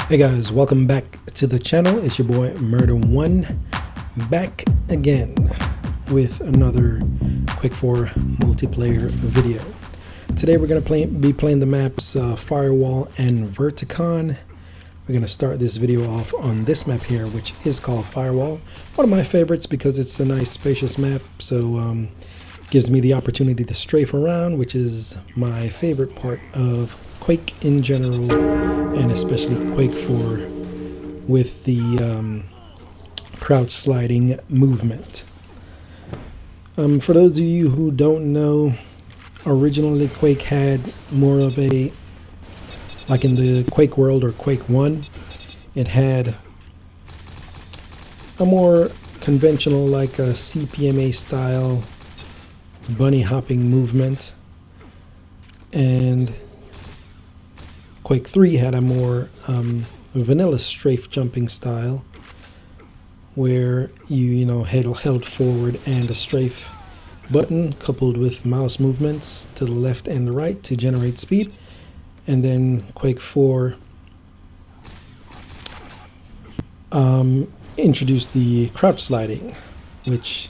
Hey guys, welcome back to the channel. It's your boy Murder1 back again with another Quake 4 multiplayer video. Today we're going to be playing the maps Firewall and Verticon. We're going to start this video off on this map here, which is called Firewall. One of my favorites because it's a nice spacious map, so gives me the opportunity to strafe around, which is my favorite part of Quake in general, and especially Quake 4 with the crouch sliding movement. For those of you who don't know, originally Quake had more of a, like in the Quake world or Quake 1, it had a more conventional, like a CPMA style bunny hopping movement, and Quake 3 had a more vanilla strafe jumping style where you held forward and a strafe button coupled with mouse movements to the left and the right to generate speed. And then Quake 4 introduced the crouch sliding, which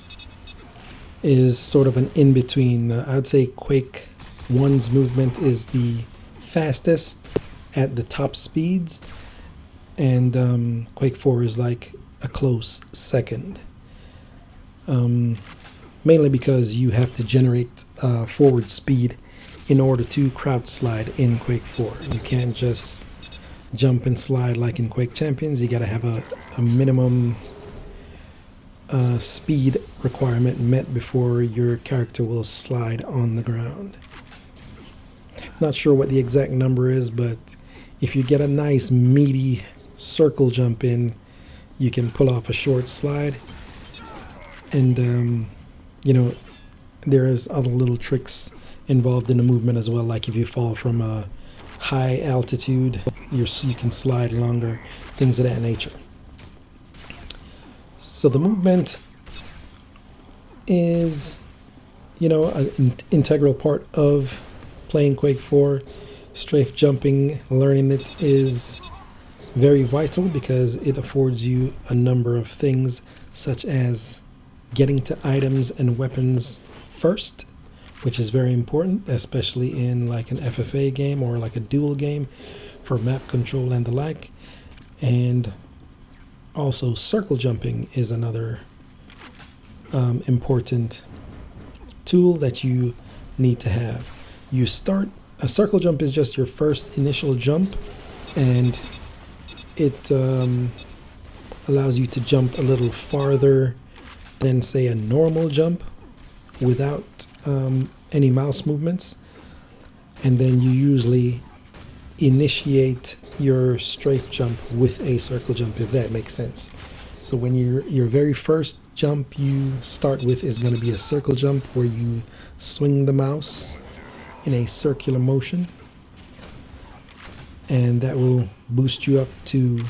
is sort of an in-between. I'd say Quake 1's movement is the fastest at the top speeds, and Quake 4 is like a close second, mainly because you have to generate forward speed in order to crouch slide in Quake 4. You can't just jump and slide like in Quake Champions. You gotta have a minimum speed requirement met before your character will slide on the ground. Not sure what the exact number is, but if you get a nice meaty circle jump in, you can pull off a short slide. And there's other little tricks involved in the movement as well, like if you fall from a high altitude, you can slide longer, things of that nature. So the movement is, an integral part of playing Quake 4. Strafe jumping, learning it is very vital because it affords you a number of things, such as getting to items and weapons first, which is very important, especially in like an FFA game or like a duel game for map control and the like. And also circle jumping is another important tool that you need to have. A circle jump is just your first initial jump, and it allows you to jump a little farther than, say, a normal jump without any mouse movements. And then you usually initiate your strafe jump with a circle jump, if that makes sense. So when your very first jump you start with is going to be a circle jump where you swing the mouse in a circular motion, and that will boost you up to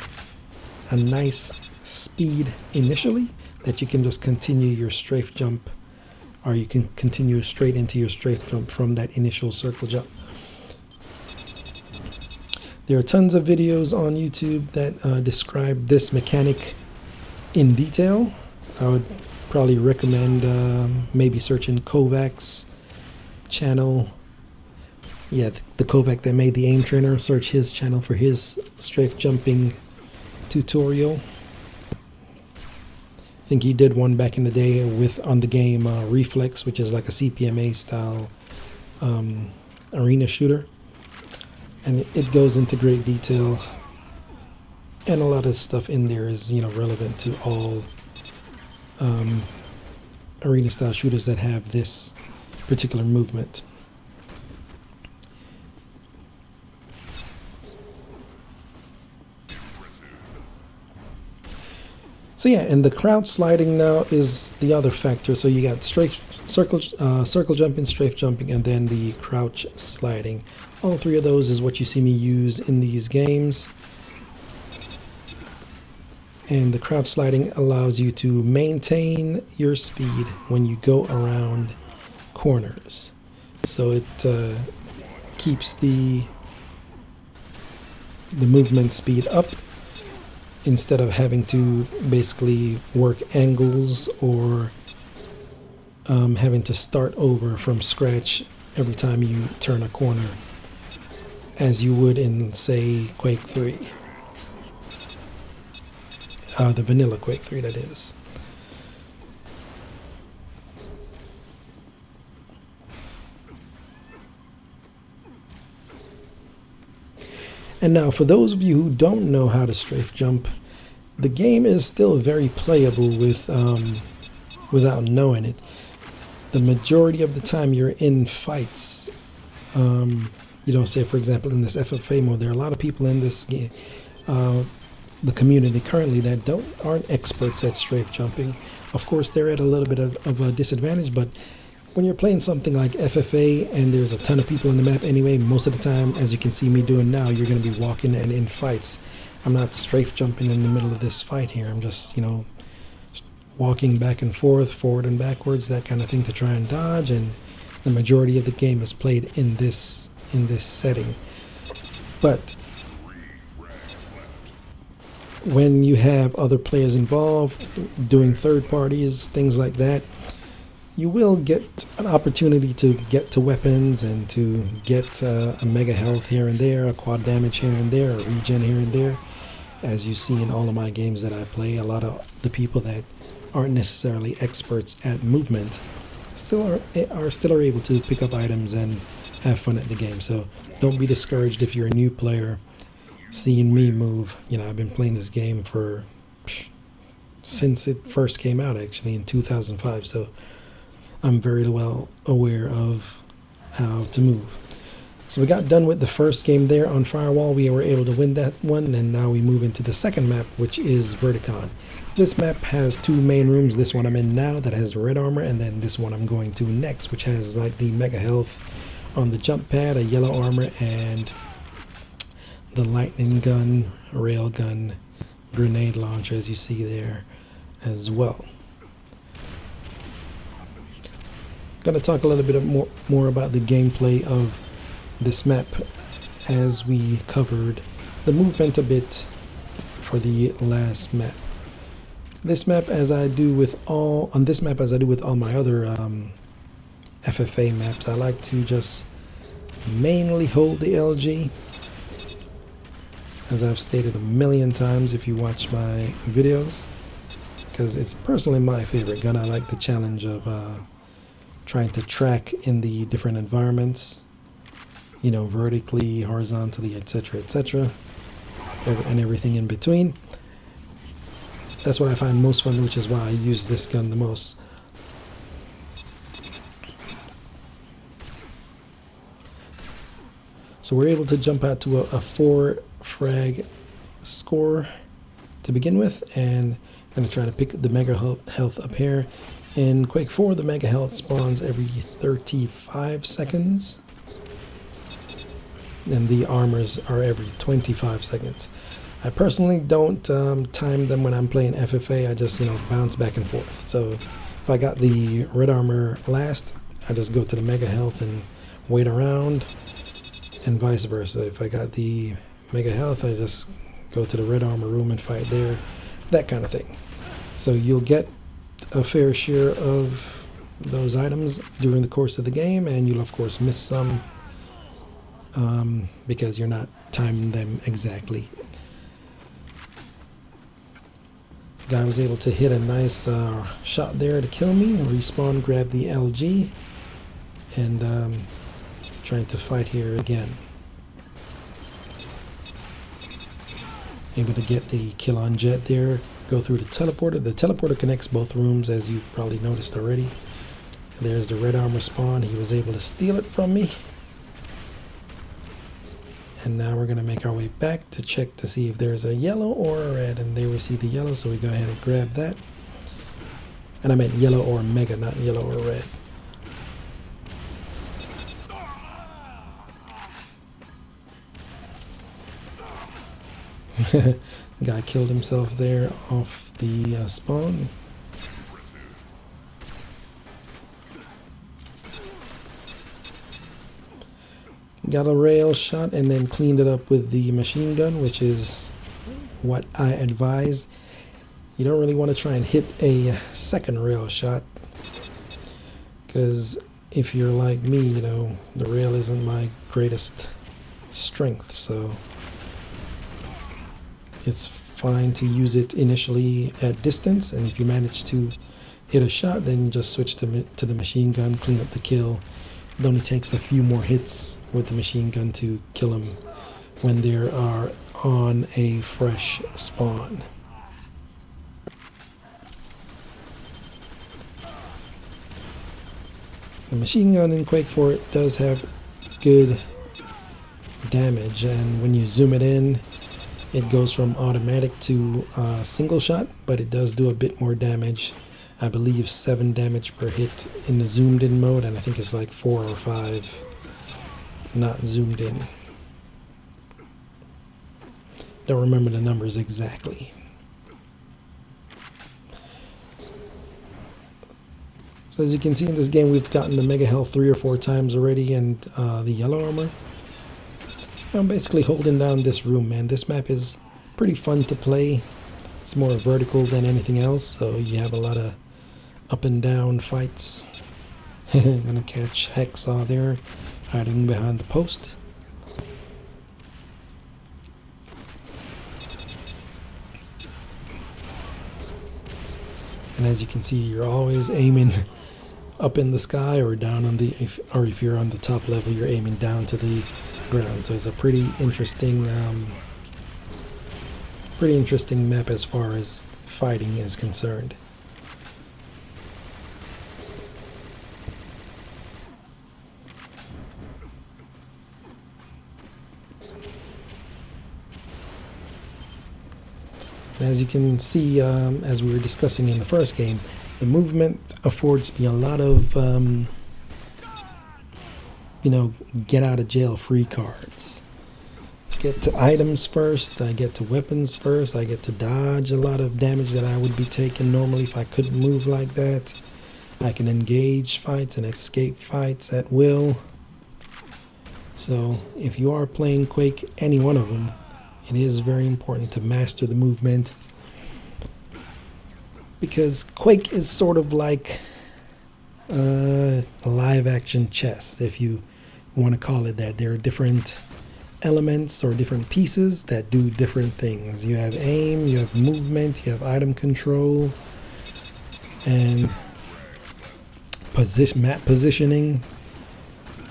a nice speed initially that you can just continue your strafe jump, or you can continue straight into your strafe jump from that initial circle jump. There are tons of videos on YouTube that describe this mechanic in detail. I would probably recommend maybe searching Kovac's channel. Yeah, the Kovac that made the aim trainer. Search his channel for his strafe jumping tutorial. I think he did one back in the day on the game Reflex, which is like a CPMA style arena shooter, and it goes into great detail, and a lot of stuff in there is relevant to all arena style shooters that have this particular movement. So yeah, and the crouch sliding now is the other factor. So you got circle jumping, strafe jumping, and then the crouch sliding. All three of those is what you see me use in these games. And the crouch sliding allows you to maintain your speed when you go around corners. So it keeps the the movement speed up instead of having to basically work angles or having to start over from scratch every time you turn a corner, as you would in, say, Quake 3. The vanilla Quake 3, that is. And now, for those of you who don't know how to strafe jump, the game is still very playable with without knowing it. The majority of the time you're in fights, you know, say for example in this FFA mode, there are a lot of people in this game, the community currently, that aren't experts at strafe jumping. Of course, they're at a little bit of a disadvantage, but when you're playing something like FFA and there's a ton of people on the map anyway, most of the time, as you can see me doing now, you're going to be walking and in fights. I'm not strafe jumping in the middle of this fight here. I'm just, you know, walking back and forth, forward and backwards, that kind of thing, to try and dodge. And the majority of the game is played in this setting. But when you have other players involved, doing third parties, things like that, you will get an opportunity to get to weapons and to get a mega health here and there, a quad damage here and there, a regen here and there. As you see in all of my games that I play, a lot of the people that aren't necessarily experts at movement still are able to pick up items and have fun at the game. So don't be discouraged if you're a new player seeing me move. You know, I've been playing this game for since it first came out, actually in 2005, so I'm very well aware of how to move. So we got done with the first game there on Firewall. We were able to win that one, and now we move into the second map, which is Verticon. This map has two main rooms. This one I'm in now that has red armor, and then this one I'm going to next, which has like the mega health on the jump pad, a yellow armor, and the lightning gun, rail gun, grenade launcher, as you see there as well. Going to talk a little bit more about the gameplay of this map, as we covered the movement a bit for the last map. This map, as I do with all my other FFA maps, I like to just mainly hold the LG, as I've stated a million times if you watch my videos, because it's personally my favorite gun. I like the challenge of trying to track in the different environments, you know, vertically, horizontally, etc., etc., and everything in between. That's what I find most fun, which is why I use this gun the most. So we're able to jump out to a 4 frag score to begin with, and I'm going to try to pick the mega health up here. In Quake 4, the mega health spawns every 35 seconds, and the armors are every 25 seconds. I personally don't time them when I'm playing FFA. I just, you know, bounce back and forth. So if I got the red armor last, I just go to the mega health and wait around, and vice versa. If I got the mega health, I just go to the red armor room and fight there, that kind of thing. So you'll get a fair share of those items during the course of the game, and you'll of course miss some because you're not timing them exactly. Guy was able to hit a nice shot there to kill me, respawn, grab the LG, and trying to fight here again. Able to get the kill on Jet there, go through the teleporter. The teleporter connects both rooms, as you've probably noticed already. There's the red armor spawn. He was able to steal it from me. And now we're going to make our way back to check to see if there's a yellow or a red, and there we see the yellow, so we go ahead and grab that. And I meant yellow or mega, not yellow or red. Guy killed himself there off the spawn. got a rail shot and then cleaned it up with the machine gun, which is what I advise. You don't really want to try and hit a second rail shot, because if you're like me, you know, the rail isn't my greatest strength, so it's fine to use it initially at distance, and if you manage to hit a shot, then just switch to the machine gun, clean up the kill. It only takes a few more hits with the machine gun to kill them when they are on a fresh spawn. The machine gun in Quake 4 does have good damage, and when you zoom it in, it goes from automatic to single shot, but it does do a bit more damage. I believe 7 damage per hit in the zoomed in mode, and I think it's like 4 or 5 not zoomed in. Don't remember the numbers exactly. So as you can see in this game, we've gotten the mega health 3 or 4 times already, and the yellow armor. I'm basically holding down this room, man. This map is pretty fun to play. It's more vertical than anything else, so you have a lot of up and down fights. I'm gonna catch Hacksaw there, hiding behind the post. And as you can see, you're always aiming up in the sky or down on the, or if you're on the top level, you're aiming down to the ground. So it's a pretty interesting map as far as fighting is concerned. As you can see, as we were discussing in the first game, the movement affords me a lot of, you know, get out of jail free cards. I get to items first, I get to weapons first, I get to dodge a lot of damage that I would be taking normally if I couldn't move like that. I can engage fights and escape fights at will. So if you are playing Quake, any one of them, it is very important to master the movement, because Quake is sort of like a live action chess, if you want to call it that. There are different elements or different pieces that do different things. You have aim, you have movement, you have item control, and map positioning.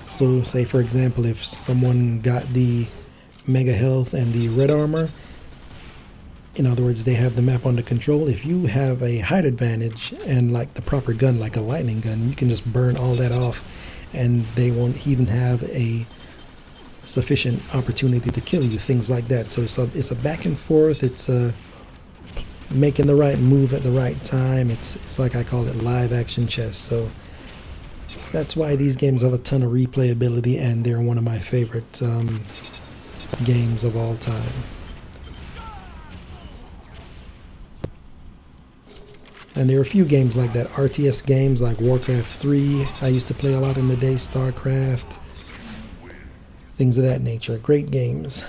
So say for example, if someone got the mega health and the red armor, in other words, they have the map under control. If you have a height advantage and like the proper gun, like a lightning gun, you can just burn all that off and they won't even have a sufficient opportunity to kill you, things like that. So it's a back and forth, it's making the right move at the right time. It's like, I call it live action chess. So that's why these games have a ton of replayability, and they're one of my favorite games of all time. And there are a few games like that, RTS games like Warcraft 3, I used to play a lot in the day, StarCraft, things of that nature. Great games.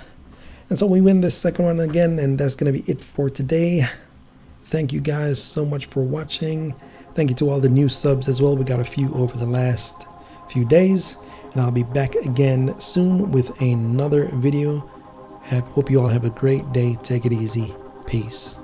And so we win this second one again, and that's going to be it for today. Thank you guys so much for watching. Thank you to all the new subs as well. We got a few over the last few days, and I'll be back again soon with another video. Hope you all have a great day. Take it easy. Peace.